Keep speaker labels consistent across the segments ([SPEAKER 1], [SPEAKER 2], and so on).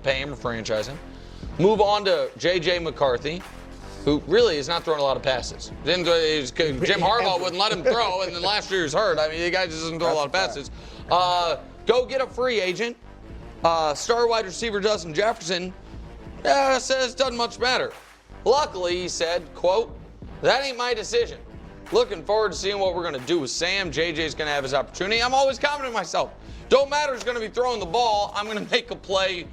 [SPEAKER 1] pay him or franchise him. Move on to J.J. McCarthy, who really is not throwing a lot of passes. Jim Harbaugh wouldn't let him throw, and then last year he was hurt. I mean, the guy just doesn't throw a lot of passes. Go get a free agent. Star wide receiver Justin Jefferson says doesn't much matter. Luckily, he said, quote, "That ain't my decision. Looking forward to seeing what we're going to do with Sam. JJ's going to have his opportunity. I'm always confident in myself. Don't matter who's going to be throwing the ball. I'm going to make a play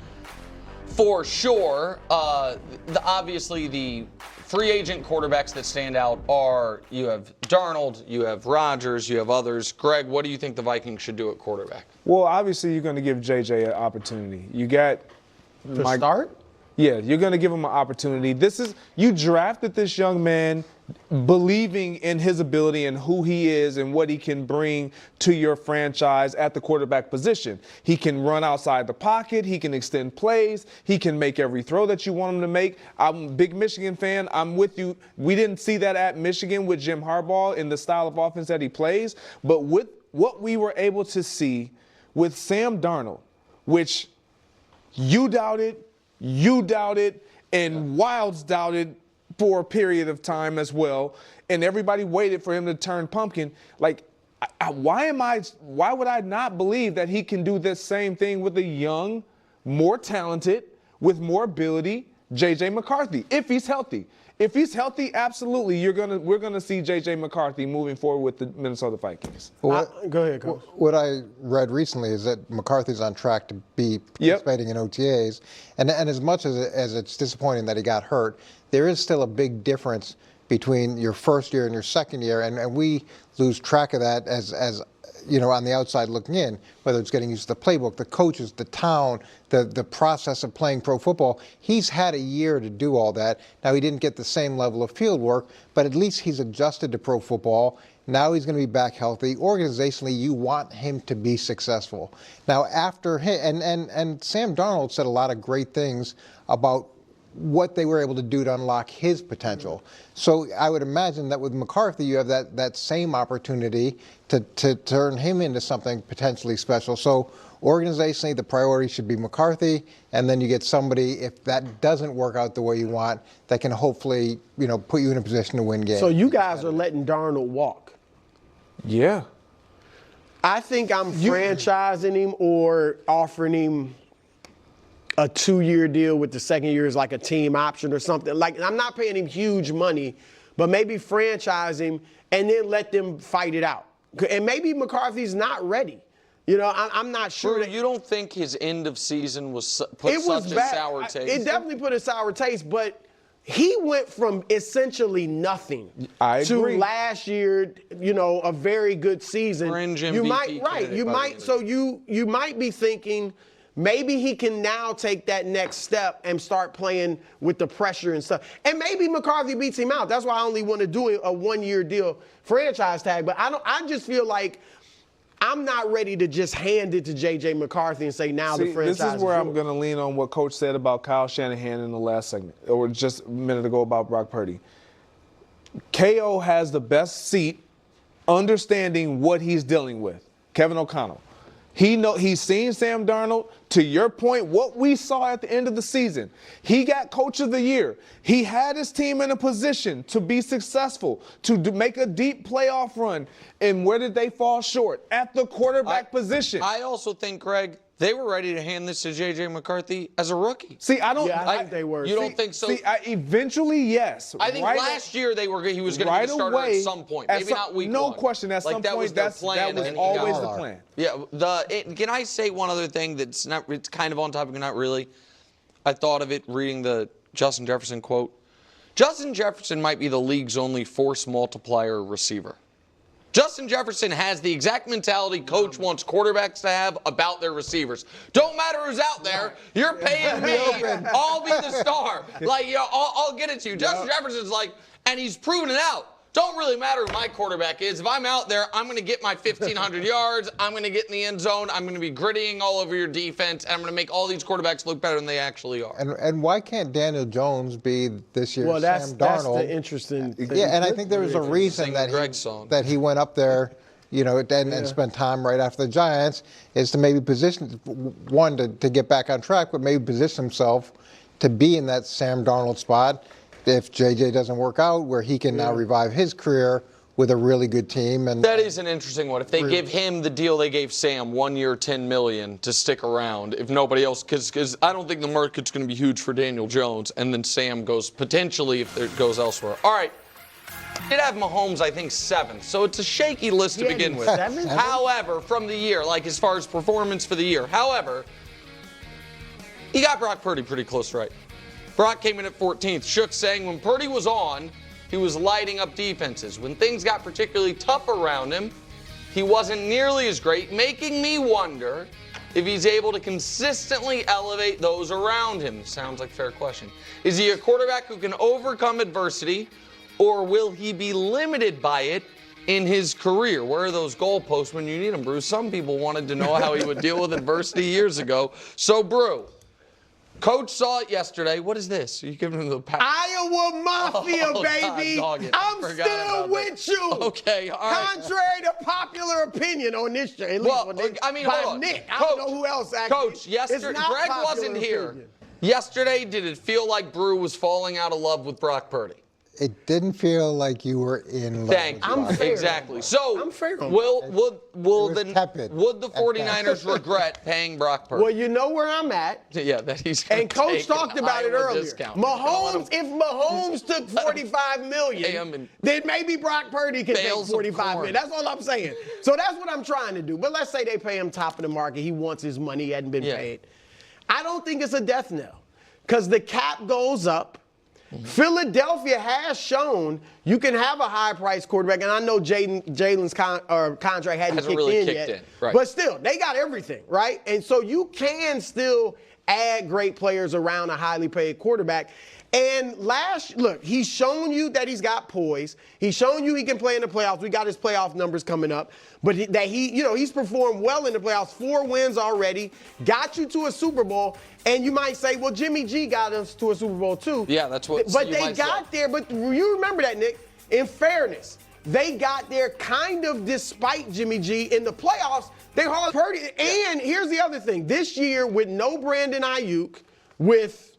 [SPEAKER 1] for sure." Obviously, the free agent quarterbacks that stand out are, you have Darnold, you have Rodgers, you have others. Greg, what do you think the Vikings should do at quarterback?
[SPEAKER 2] Well, obviously, you're going to give JJ an opportunity. You got
[SPEAKER 3] start?
[SPEAKER 2] Yeah, you're going to give him an opportunity. You drafted this young man believing in his ability and who he is and what he can bring to your franchise at the quarterback position. He can run outside the pocket. He can extend plays. He can make every throw that you want him to make. I'm a big Michigan fan. I'm with you. We didn't see that at Michigan with Jim Harbaugh in the style of offense that he plays. But with what we were able to see with Sam Darnold, which you doubted, and Wilds doubted for a period of time as well, and everybody waited for him to turn pumpkin. Like, why would I not believe that he can do this same thing with a young, more talented, with more ability, J.J. McCarthy, if he's healthy? If he's healthy, absolutely, we're gonna see J.J. McCarthy moving forward with the Minnesota Vikings.
[SPEAKER 3] Well, go ahead, Coach.
[SPEAKER 4] What I read recently is that McCarthy's on track to be participating in OTAs, and as much as it's disappointing that he got hurt, there is still a big difference between your first year and your second year, and we lose track of that as you know, on the outside looking in, whether it's getting used to the playbook, the coaches, the town, the process of playing pro football. He's had a year to do all that. Now, he didn't get the same level of field work, but at least he's adjusted to pro football. Now he's going to be back healthy. Organizationally, you want him to be successful. Now, after him, and Sam Darnold said a lot of great things about what they were able to do to unlock his potential. So I would imagine that with McCarthy, you have that same opportunity to turn him into something potentially special. So organizationally, the priority should be McCarthy, and then you get somebody, if that doesn't work out the way you want, that can hopefully, put you in a position to win games.
[SPEAKER 3] So you guys are letting Darnold walk?
[SPEAKER 2] Yeah.
[SPEAKER 3] I think I'm franchising him or offering him a 2-year deal with the second year is like a team option or something. Like, I'm not paying him huge money, but maybe franchise him and then let them fight it out. And maybe McCarthy's not ready. I'm not sure.
[SPEAKER 1] You don't think his end of season put such a sour taste?
[SPEAKER 3] It definitely put a sour taste, but he went from essentially nothing to last year, a very good season.
[SPEAKER 1] Fringe MVP
[SPEAKER 3] you might be thinking, maybe he can now take that next step and start playing with the pressure and stuff. And maybe McCarthy beats him out. That's why I only want to do a 1-year deal franchise tag. But I just feel like I'm not ready to just hand it to J.J. McCarthy and say now the franchise.
[SPEAKER 2] This is where I'm going to lean on what Coach said about Kyle Shanahan in the last segment, or just a minute ago about Brock Purdy. KO has the best seat understanding what he's dealing with. Kevin O'Connell. He's seen Sam Darnold. To your point, what we saw at the end of the season, he got Coach of the Year. He had his team in a position to be successful, to make a deep playoff run. And where did they fall short? At the quarterback position.
[SPEAKER 1] I also think, Greg, they were ready to hand this to J.J. McCarthy as a rookie.
[SPEAKER 2] See, I don't.
[SPEAKER 3] Yeah, I think they were.
[SPEAKER 1] You don't think so?
[SPEAKER 2] See, eventually, yes.
[SPEAKER 1] I think last year he was going to be the starter at some point. Maybe not week one.
[SPEAKER 2] No question. At some point, that was always the plan.
[SPEAKER 1] Yeah. Can I say one other thing that's not? It's kind of on topic, but not really. I thought of it reading the Justin Jefferson quote. Justin Jefferson might be the league's only force multiplier receiver. Justin Jefferson has the exact mentality Coach wants quarterbacks to have about their receivers. Don't matter who's out there. You're paying me. I'll be the star. I'll get it to you. Justin Jefferson's and he's proven it out. Don't really matter who my quarterback is. If I'm out there, I'm going to get my 1,500 yards. I'm going to get in the end zone. I'm going to be grittying all over your defense. And I'm going to make all these quarterbacks look better than they actually are.
[SPEAKER 4] And why can't Daniel Jones be this year's Sam Darnold?
[SPEAKER 3] That's the interesting thing.
[SPEAKER 4] Yeah, and I think there was a reason that he went up there and spend time right after the Giants, is to maybe position, one, to get back on track, but maybe position himself to be in that Sam Darnold spot if JJ doesn't work out, where he can now revive his career with a really good team. And
[SPEAKER 1] that is an interesting one. If they give him the deal they gave Sam, 1 year, $10 million to stick around, if nobody else, because I don't think the market's going to be huge for Daniel Jones, and then Sam goes potentially if it goes elsewhere. All right. Did have Mahomes, I think, 7th. So it's a shaky list to begin with.
[SPEAKER 3] 7th?
[SPEAKER 1] However, from the year, like as far as performance for the year. However, he got Brock Purdy pretty close, right? Brock came in at 14th. Shook saying when Purdy was on, he was lighting up defenses. When things got particularly tough around him, he wasn't nearly as great, making me wonder if he's able to consistently elevate those around him. Sounds like a fair question. Is he a quarterback who can overcome adversity, or will he be limited by it in his career? Where are those goalposts when you need them, Bruce? Some people wanted to know how he would deal with adversity years ago. So, Brew, Coach saw it yesterday. What is this? Are you giving him the pass?
[SPEAKER 3] Iowa Mafia, baby. I'm still with you.
[SPEAKER 1] Okay, all right.
[SPEAKER 3] Contrary to popular opinion on this show. At least
[SPEAKER 1] Well,
[SPEAKER 3] by
[SPEAKER 1] hold on.
[SPEAKER 3] Nick. I
[SPEAKER 1] Coach,
[SPEAKER 3] don't know who else actually.
[SPEAKER 1] Coach, yesterday,
[SPEAKER 3] It's not
[SPEAKER 1] Greg
[SPEAKER 3] popular
[SPEAKER 1] wasn't here.
[SPEAKER 3] opinion.
[SPEAKER 1] Yesterday, did it feel like Brew was falling out of love with Brock Purdy?
[SPEAKER 4] it didn't feel like you were in love.
[SPEAKER 1] Thank you.
[SPEAKER 4] with Brock.
[SPEAKER 1] Exactly. So,
[SPEAKER 3] I'm fair on
[SPEAKER 1] would the
[SPEAKER 4] tepid
[SPEAKER 1] would the
[SPEAKER 4] at
[SPEAKER 1] 49ers regret paying Brock Purdy?
[SPEAKER 3] Well, you know where I'm at.
[SPEAKER 1] Yeah, that he's gonna
[SPEAKER 3] And Coach
[SPEAKER 1] take an
[SPEAKER 3] talked about it
[SPEAKER 1] Iowa
[SPEAKER 3] earlier.
[SPEAKER 1] discount.
[SPEAKER 3] Mahomes, if Mahomes took $45 million, then maybe Brock Purdy can take
[SPEAKER 1] Bales of
[SPEAKER 3] $45
[SPEAKER 1] corn.
[SPEAKER 3] million. That's all I'm saying. So that's what I'm trying to do. But let's say they pay him top of the market. He wants his money. He hadn't been paid. I don't think it's a death knell because the cap goes up. Philadelphia has shown you can have a high-priced quarterback, and I know Jalen's contract hadn't kicked
[SPEAKER 1] really
[SPEAKER 3] in
[SPEAKER 1] kicked
[SPEAKER 3] yet.
[SPEAKER 1] in, right.
[SPEAKER 3] But still, they got everything, right? And so you can still add great players around a highly paid quarterback. And look, he's shown you that he's got poise. He's shown you he can play in the playoffs. We got his playoff numbers coming up. But he's performed well in the playoffs. 4 wins already. Got you to a Super Bowl. And you might say, well, Jimmy G got us to a Super Bowl too.
[SPEAKER 1] Yeah, that's what
[SPEAKER 3] But
[SPEAKER 1] you
[SPEAKER 3] they
[SPEAKER 1] might
[SPEAKER 3] got
[SPEAKER 1] say.
[SPEAKER 3] there. But you remember that, Nick. In fairness, they got there kind of despite Jimmy G. In the playoffs, they hardly heard it. And here's the other thing. This year, with no Brandon Ayuk, with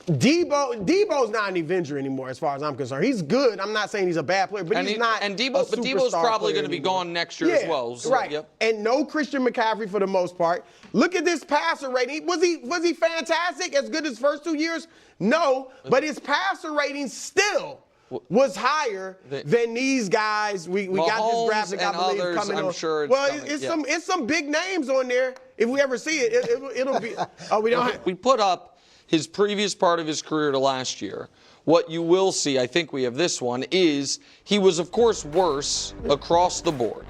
[SPEAKER 3] Debo's not an Avenger anymore, as far as I'm concerned. He's good. I'm not saying he's a bad player, but he's not.
[SPEAKER 1] And Debo's probably going to be gone next year as well. So,
[SPEAKER 3] right.
[SPEAKER 1] Yep.
[SPEAKER 3] And no Christian McCaffrey for the most part. Look at this passer rating. Was he fantastic? As good as first 2 years? No, but his passer rating still was higher than these guys. We got this graphic, I believe,
[SPEAKER 1] others,
[SPEAKER 3] coming
[SPEAKER 1] I'm
[SPEAKER 3] on.
[SPEAKER 1] sure it's
[SPEAKER 3] well,
[SPEAKER 1] coming,
[SPEAKER 3] it's some big names on there. If we ever see it, it'll be. Oh, we don't.
[SPEAKER 1] We put up his previous part of his career to last year. What you will see, I think we have this one, is he was, of course, worse across the board.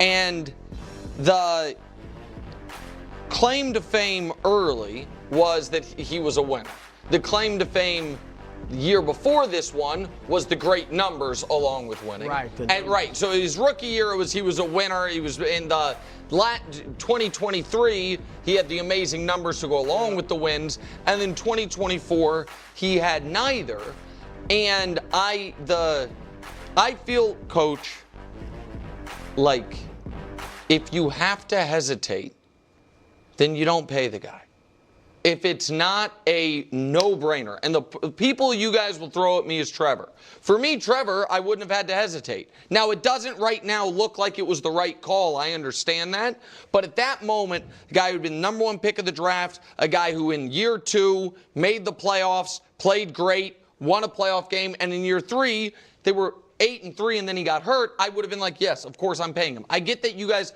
[SPEAKER 1] And the claim to fame early was that he was a winner. The claim to fame the year before this one was the great numbers along with winning.
[SPEAKER 3] Right.
[SPEAKER 1] Right. So his rookie year he was a winner. He was in the 2023, he had the amazing numbers to go along with the wins. And then 2024, he had neither. And I feel, Coach, like if you have to hesitate, then you don't pay the guy. If it's not a no-brainer, and the people you guys will throw at me is Trevor. For me, Trevor, I wouldn't have had to hesitate. Now, it doesn't right now look like it was the right call. I understand that. But at that moment, the guy who'd been the #1 pick of the draft, a guy who in year 2 made the playoffs, played great, won a playoff game, and in year 3, they were 8-3 and then he got hurt, I would have been like, yes, of course I'm paying him. I get that you guys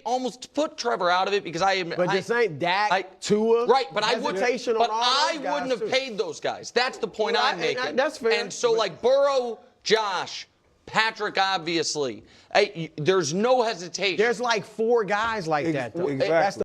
[SPEAKER 1] almost put Trevor out of it because
[SPEAKER 3] But this ain't Dak, Tua.
[SPEAKER 1] Right, but I wouldn't
[SPEAKER 3] have
[SPEAKER 1] paid those guys. That's the point I'm making.
[SPEAKER 3] That's fair.
[SPEAKER 1] And so like Burrow, Josh, Patrick, obviously, there's no hesitation.
[SPEAKER 3] There's like 4 guys like that, though.
[SPEAKER 2] Exactly.
[SPEAKER 3] That's the